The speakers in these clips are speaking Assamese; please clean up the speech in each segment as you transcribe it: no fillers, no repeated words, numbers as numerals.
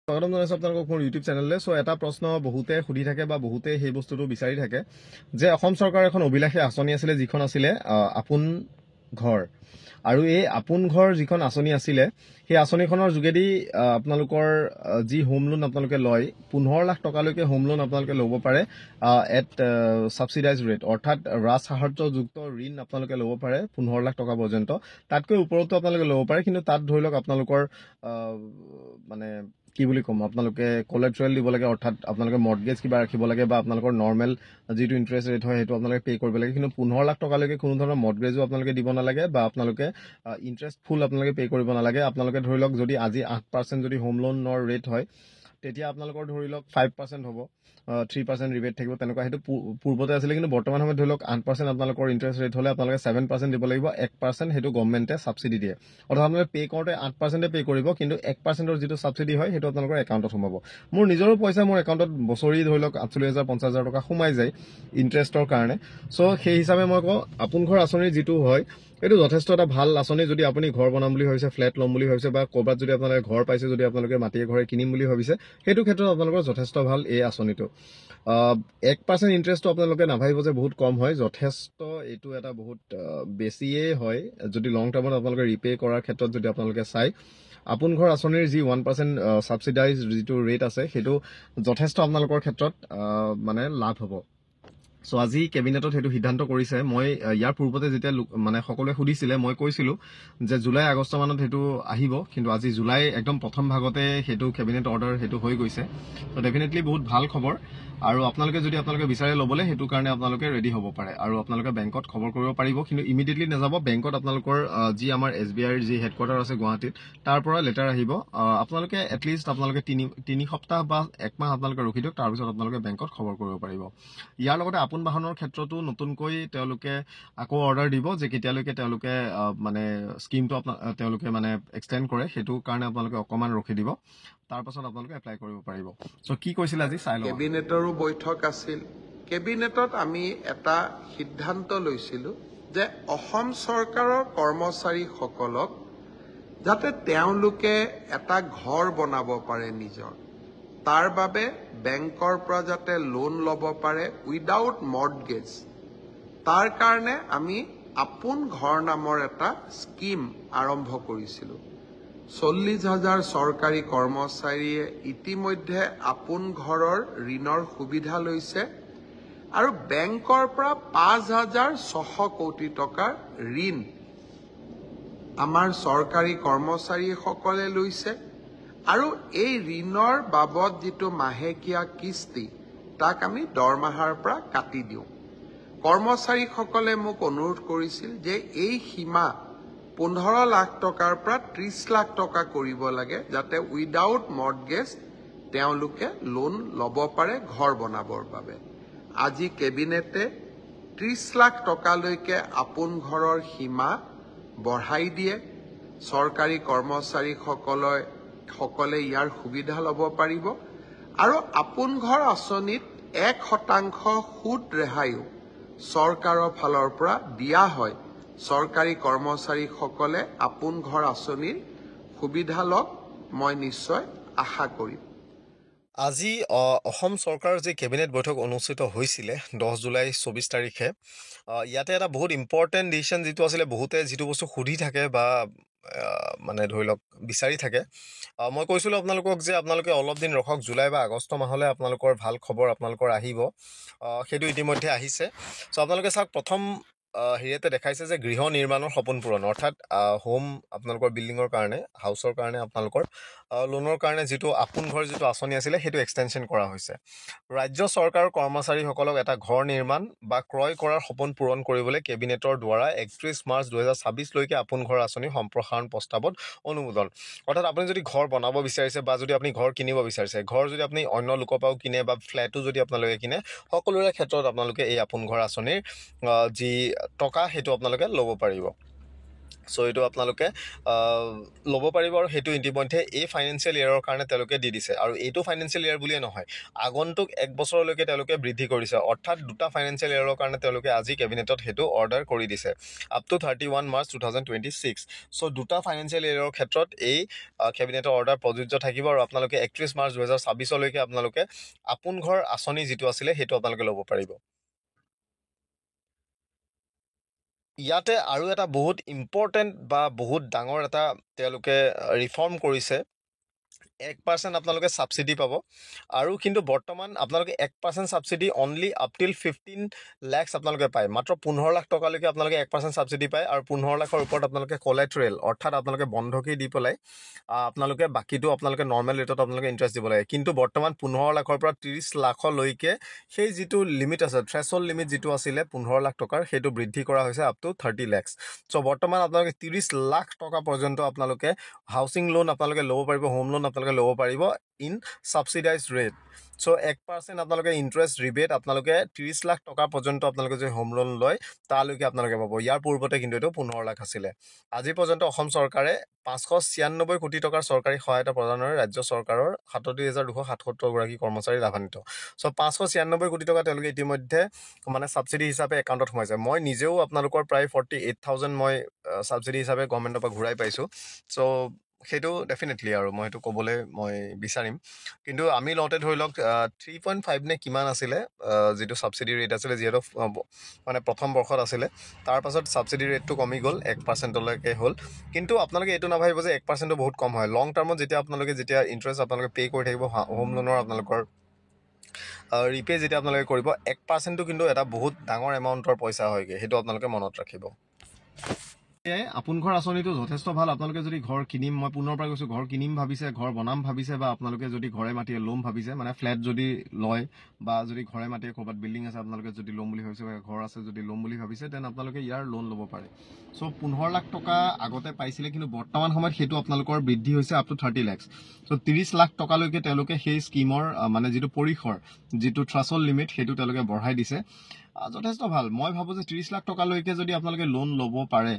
স্বাগতম জনাইছোঁ আপোনালোকক মোৰ ইউটিউব চেনেললৈ। চ' এটা প্ৰশ্ন বহুতে সুধি থাকে বা বহুতে সেই বস্তুটো বিচাৰি থাকে যে অসম চৰকাৰৰ এখন অভিলাষী আঁচনি আছিলে যিখন আছিলে আপোন ঘৰ। আৰু এই আপোন ঘৰ যিখন আঁচনি আছিলে সেই আঁচনিখনৰ যোগেদি আপোনালোকৰ যি হোম লোন আপোনালোকে লয় 15 লাখ টকালৈকে হোম লোন আপোনালোকে ল'ব পাৰে এট ছাবচিডাইজ ৰেট, অৰ্থাৎ ৰাজ সাহাৰ্যযুক্ত ঋণ আপোনালোকে ল'ব পাৰে 15 লাখ টকা পৰ্যন্ত। তাতকৈ ওপৰতো আপোনালোকে ল'ব পাৰে, কিন্তু তাত ধৰি লওক আপোনালোকৰ মানে কি বুলি ক'ম, আপোনালোকে কলেট্ৰেল দিব লাগে, অৰ্থাৎ আপোনালোকে মৰ্টগেজ কিবা ৰাখিব লাগে বা আপোনালোকৰ নৰ্মেল যিটো ইণ্টাৰেষ্ট ৰেট হয় সেইটো আপোনালোকে পে' কৰিব লাগে। কিন্তু 15 লাখ টকালৈকে কোনো ধৰণৰ মৰ্টগেজো আপোনালোকে দিব নালাগে বা আপোনালোকে ইণ্টাৰেষ্ট ফুল আপোনালোকে পে' কৰিব নালাগে। আপোনালোকে ধৰি লওক যদি আজি 8% যদি হোম লোনৰ ৰেট হয় তেতিয়া আপোনালোকৰ ধৰি লওক 5% হ'ব, 3% ৰিবেট থাকিব, তেনেকুৱা সেইটো পূৰ্বতে আছিলে। কিন্তু বৰ্তমান সময়ত ধৰি লওক 8% আপোনালোকৰ ইণ্টাৰেষ্ট ৰেট হ'লে আপোনালোকে 7% দিব লাগিব, 1% সেইটো গভৰ্ণমেণ্টে ছাবচিডি দিয়ে। অৰ্থাৎ আপোনালোকে পে' কৰোঁতে 8% পে' কৰিব, কিন্তু 1%ৰ যিটো ছাবচিডি হয় সেইটো আপোনালোকৰ একাউণ্টত সোমাব। মোৰ নিজৰো পইচা মোৰ একাউণ্টত বছৰি ধৰি লওক 48,000 50,000 টকা সোমাই যায় ইণ্টাৰেষ্টৰ কাৰণে। চ' সেই হিচাপে মই কওঁ আপোন ঘৰ আঁচনি যিটো হয় এইটো যথেষ্ট এটা ভাল আঁচনি। যদি আপুনি ঘৰ বনাম বুলি ভাবিছে, ফ্লেট ল'ম বুলি ভাবিছে, বা ক'ৰবাত যদি আপোনালোকে ঘৰ পাইছে, যদি আপোনালোকে মাটিয়ে ঘৰে কিনিম বুলি ভাবিছে, সেইটো ক্ষেত্ৰত আপোনালোকৰ যথেষ্ট ভাল এই আঁচনিটো। 1% ইণ্টাৰেষ্টটো আপোনালোকে নাভাবিব যে বহুত কম হয়, যথেষ্ট এইটো এটা বহুত বেছিয়ে হয়। যদি লং টাৰ্মত আপোনালোকে ৰিপে' কৰাৰ ক্ষেত্ৰত যদি আপোনালোকে চাই, আপোন ঘৰ আঁচনিৰ যি 1% ছাবচিডাইজ যিটো ৰেট আছে সেইটো যথেষ্ট আপোনালোকৰ ক্ষেত্ৰত মানে লাভ হ'ব। চ' আজি কেবিনেটত সেইটো সিদ্ধান্ত কৰিছে। মই ইয়াৰ পূৰ্বতে যেতিয়া মানে সকলোৱে সুধিছিলে মই কৈছিলোঁ যে জুলাই আগষ্ট মানত সেইটো আহিব, কিন্তু আজি জুলাই একদম প্ৰথম ভাগতে সেইটো কেবিনেট অৰ্ডাৰ সেইটো হৈ গৈছে। ত' ডেফিনেটলি বহুত ভাল খবৰ। আৰু আপোনালোকে যদি আপোনালোকে বিচাৰে ল'বলৈ, সেইটো কাৰণে আপোনালোকে ৰেডি হ'ব পাৰে আৰু আপোনালোকে বেংকত খবৰ কৰিব পাৰিব, কিন্তু ইমিডিয়েটলি নাযাব। বেংকত আপোনালোকৰ যি আমাৰ SBIৰ যি হেডকোৱাৰ্টাৰ আছে গুৱাহাটীত, তাৰ পৰা লেটাৰ আহিব। আপোনালোকে এটলিষ্ট আপোনালোকে তিনি সপ্তাহ বা একমাহ আপোনালোকে ৰখি দিয়ক, তাৰপিছত আপোনালোকে বেংকত খবৰ কৰিব পাৰিব। ইয়াৰ লগতে আপোন বাহনৰ ক্ষেত্ৰতো নতুনকৈ তেওঁলোকে আকৌ অৰ্ডাৰ দিব যে কেতিয়ালৈকে তেওঁলোকে মানে স্কিমটো তেওঁলোকে মানে এক্সটেণ্ড কৰে, সেইটো কাৰণে আপোনালোকে অকণমান ৰখি দিব, তাৰপাছত আপোনালোকে এপ্লাই কৰিব পাৰিব। চ' কি কৈছিল আজি চাই লওঁ। কেবিনেটৰো বৈঠক আছিল। কেবিনেটত আমি এটা সিদ্ধান্ত লৈছিলোঁ যে অসম চৰকাৰৰ কৰ্মচাৰীসকলক যাতে তেওঁলোকে এটা ঘৰ বনাব পাৰে নিজৰ, তাৰ বাবে বেংকৰ পৰা যাতে লোন ল'ব পাৰে উইদাউট মৰ্টগেজ, তাৰ কাৰণে আমি আপোন ঘৰ নামৰ এটা স্কিম আৰম্ভ কৰিছিলোঁ। 40,000 চৰকাৰী কৰ্মচাৰীয়ে ইতিমধ্যে আপোন ঘৰৰ ঋণৰ সুবিধা লৈছে আৰু বেংকৰ পৰা 5,600 কোটি টকাৰ ঋণ আমাৰ চৰকাৰী কৰ্মচাৰীসকলে লৈছে। আৰু এই ঋণৰ বাবদ যিটো মাহেকীয়া কিস্তি তাক আমি দৰমহাৰ পৰা কাটি দিওঁ। কৰ্মচাৰীসকলে মোক অনুৰোধ কৰিছিল যে এই সীমা 15 লাখ টকাৰ পৰা 30 লাখ টকা কৰিব লাগে, যাতে উইদাউট মৰ্টগেজ তেওঁলোকে লোন ল'ব পাৰে ঘৰ বনাবৰ বাবে। আজি কেবিনেটে 30 লাখ টকালৈকে আপোন ঘৰৰ সীমা বঢ়াই দিয়ে। চৰকাৰী কৰ্মচাৰীসকলে ইয়াৰ সুবিধা ল'ব পাৰিব আৰু আপোন ঘৰ আঁচনিত 1% সুদ ৰেহাইও চৰকাৰৰ ফালৰ পৰা দিয়া হয়। চৰকাৰী কৰ্মচাৰীসকলে আপোন ঘৰ আঁচনিৰ সুবিধা লওক, মই নিশ্চয় আশা কৰিম। আজি অসম চৰকাৰৰ যি কেবিনেট বৈঠক অনুষ্ঠিত হৈছিলে 10 জুলাই 24 তাৰিখে, ইয়াতে এটা বহুত ইম্পৰ্টেণ্ট ডিচিশ্যন যিটো আছিলে, বহুতে যিটো বস্তু সুধি থাকে বা মানে ধৰি লওক বিচাৰি থাকে। মই কৈছিলোঁ আপোনালোকক যে আপোনালোকে অলপ দিন ৰখক, জুলাই বা আগষ্ট মাহলৈ আপোনালোকৰ ভাল খবৰ আপোনালোকৰ আহিব। সেইটো ইতিমধ্যে আহিছে। চ' আপোনালোকে চাওক, প্ৰথম হেৰিয়াতে দেখাইছে যে গৃহ নিৰ্মাণৰ সপোন পূৰণ, অৰ্থাৎ হোম আপোনালোকৰ বিল্ডিঙৰ কাৰণে, হাউচৰ কাৰণে আপোনালোকৰ লোনৰ কাৰণে যিটো আপোন ঘৰ যিটো আঁচনি আছিলে সেইটো এক্সটেনশ্যন কৰা হৈছে। ৰাজ্য চৰকাৰৰ কৰ্মচাৰীসকলক এটা ঘৰ নিৰ্মাণ বা ক্ৰয় কৰাৰ সপোন পূৰণ কৰিবলৈ কেবিনেটৰ দ্বাৰা 31 মাৰ্চ 2026লৈকে আপোন ঘৰ আঁচনি সম্প্ৰসাৰণ প্ৰস্তাৱত অনুমোদন। অৰ্থাৎ আপুনি যদি ঘৰ বনাব বিচাৰিছে বা যদি আপুনি ঘৰ কিনিব বিচাৰিছে, ঘৰ যদি আপুনি অন্য লোকৰ পৰাও কিনে বা ফ্লেটো যদি আপোনালোকে কিনে, সকলোৰে ক্ষেত্ৰত আপোনালোকে এই আপোন ঘৰ আঁচনিৰ যি টকা সেইটো আপোনালোকে ল'ব পাৰিব। সো এইটো আপোনালোকে ল'ব পাৰিব আৰু সেইটো ইতিমধ্যে এই ফাইনেন্সিয়েল ইয়েৰৰ কাৰণে তেওঁলোকে দি দিছে আৰু এইটো ফাইনেন্সিয়েল ইয়েৰ বুলিয়ে নহয় আগন্তুক 1 বছৰলৈকে তেওঁলোকে বৃদ্ধি কৰিছে অৰ্থাৎ দুটা ফাইনেন্সিয়েল ইয়েৰৰ কাৰণে তেওঁলোকে আজি কেবিনেটত সেইটো অৰ্ডাৰ কৰি দিছে আপ টু 31 মাৰ্চ 2026 সো দুটা ফাইনেন্সিয়েল ইয়েৰৰ ক্ষেত্ৰত এই কেবিনেটৰ অৰ্ডাৰ প্ৰযোজ্য থাকিব আৰু আপোনালোকে 31 মাৰ্চ 2026 লৈকে আপোনালোকে আপোন ঘৰ আঁচনি যিটো আছিলে সেইটো আপোনালোকে ল'ব পাৰিব ইয়াতে আৰু এটা বহুত ইম্পৰ্টেণ্ট বা বহুত ডাঙৰ এটা তেওঁলোকে ৰিফৰ্ম কৰিছে 1% আপোনালোকে সাবসিডি পাব আৰু কিন্তু বৰ্তমান আপোনালোকে 1% সাবসিডি অনলি আপ টিল 15 লাখ আপোনালোকে পায় মাত্ৰ 15 লাখ টকালৈকে আপোনালোকে 1% সাবসিডি পায় আৰু 15 লাখৰ ওপৰত আপোনালোকে কোলাটেৰেল অৰ্থাৎ আপোনালোকে বন্ধকি দি পেলাই আপোনালোকে বাকিটো আপোনালোকে নৰ্মেল ৰেটত আপোনালোকে ইন্টাৰেষ্ট দিব লাগে কিন্তু বৰ্তমান 15 লাখৰ পৰা 30 লাখলৈকে সেই যিটো লিমিট আছে থ্ৰেশহোল্ড লিমিট যিটো আছিলে 15 লাখ টকাৰ সেইটো বৃদ্ধি কৰা হৈছে আপ টু 30 লাখ সো বৰ্তমান আপোনালোকে 30 লাখ টকা পৰ্যন্ত আপোনালোকে হাউচিং লোন আপোনালোকে ল'ব পাৰিব হোম লোন আপোনালোকে ল'ব পাৰিব ইন সাবসিডাইজ ৰেট সো 1% আপোনালোকে ইন্টাৰেষ্ট ৰিবেট আপোনালোকে 30 লাখ টকা পৰ্যন্ত আপোনালোকে যে হোম লোন লয় তালৈকে আপোনালোকে পাব ইয়াৰ পূৰ্বতে কিন্তু এটো 15 লাখ আছিল আজি পৰ্যন্ত অসম চৰকাৰে 596 কোটি টকাৰ চৰকাৰী সহায়তা প্ৰদানেৰে ৰাজ্য চৰকাৰৰ 37277 গৰাকী কৰ্মচাৰী লাভান্বিত সো 596 কোটি টকা তেওঁলোকে ইতিমধ্যে মানে সাবসিডি হিচাপে একাউণ্টত সোমাইছে মই নিজেও আপোনালোকৰ প্ৰায় 48000 মই সাবসিডি হিচাপে গভৰ্ণমেণ্টৰ পৰা ঘূৰাই পাইছো সো সেইটো ডেফিনেটলি আৰু মই সেইটো ক'বলৈ মই বিচাৰিম কিন্তু আমি লওঁতে ধৰি লওক 3.5 নে কিমান আছিলে যেটো সাবসিডি ৰেট আছিলে যেটো মানে প্ৰথম বৰ্ষত আছিলে তাৰ পাছত সাবসিডি ৰেটটো কমি গ'ল 1% লৈকে হ'ল কিন্তু আপোনালোকে এটো নাভাবিব যে 1% টো বহুত কম হয় লং টাৰ্মত যেতিয়া আপোনালোকে যেতিয়া ইন্টাৰেষ্ট আপোনালোকে পে কৰি থাকিব হোম লোনৰ আপোনালোকৰ ৰিপে যেতিয়া আপোনালোকে কৰিব 1% টো কিন্তু এটা বহুত ডাঙৰ এমাউণ্টৰ পইচা হয়গে সেইটো আপোনালোকে মনত ৰাখিব আপোন ঘৰ আঁচনিটো যথেষ্ট ভাল আপোনালোকে যদি ঘৰ কিনিম মই পুনৰ পৰা কৈছো ঘৰ কিনিম ভাবিছে ঘৰ বনাম ভাবিছে বা আপোনালোকে যদি ঘৰে মাটিয়ে ল'ম ভাবিছে মানে ফ্ল্যাট যদি লয় বা যদি ঘৰে মাটিয়ে ক'ৰবাত বিল্ডিং আছে আপোনালোকে যদি ল'ম বুলি ভাবিছে ঘৰ আছে যদি ল'ম বুলি ভাবিছে তেন আপোনালোকে ইয়াৰ লোন ল'ব পাৰে সো 15 লাখ টকা আগতে পাইছিলে কিন্তু বৰ্তমান সময়ত সেইটো আপোনালোকৰ বৃদ্ধি হৈছে up to 30 lakh so 30 lakh টকালৈকে তেওঁলোকে সেই স্কিমৰ মানে যিটো পৰিসৰ যিটো থ্ৰেশহোল্ড লিমিট সেইটো তেওঁলোকে বঢ়াই দিছে যথেষ্ট ভাল মই ভাবো যে 30 লাখ টকালৈকে যদি আপোনালোকে লোন ল'ব পাৰে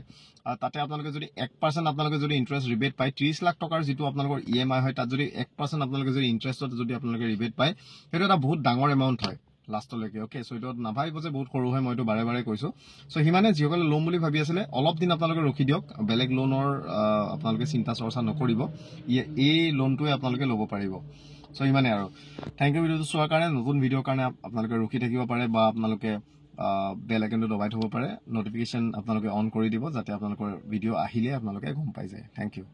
তাতে আপোনালোকে যদি 1% আপোনালোকে যদি ইন্টাৰেষ্ট ৰিবেট পায় 30 লাখ টকাৰ যিটো আপোনালোকৰ ইএমআই হয় তাত যদি 1% আপোনালোকে যদি ইন্টাৰেষ্টত যদি আপোনালোকে ৰিবেট পায় সেইটো এটা বহুত ডাঙৰ এমাউণ্ট হয় লাষ্টলৈকে ওকে সো এইটো নাভাবিব যে বহুত সৰু হয় মইতো বাৰে বাৰে কৈছো সো হিমানে যিসকলে ল'ম বুলি ভাবি আছিলে অলপ দিন আপোনালোকে ৰখি দিয়ক বেলেগ লোনৰ আপোনালোকে চিন্তা চৰ্চা নকৰিব এই লোনটোৱে আপোনালোকে ল'ব পাৰিব সো ইমানে আৰু থ্যাংক ইউ ভিডিওটো চোৱাৰ কাৰণে নতুন ভিডিঅ'ৰ কাৰণে আপোনালোকে ৰখি থাকিব পাৰে বা আপোনালোকে বেল আইকনটো দবাই থব পাৰে নটিফিকেশন আপোনালোকে অন কৰি দিব যাতে আপোনালোকৰ ভিডিঅ' আহিলে আপোনালোকে গম পাই যায় থ্যাংক ইউ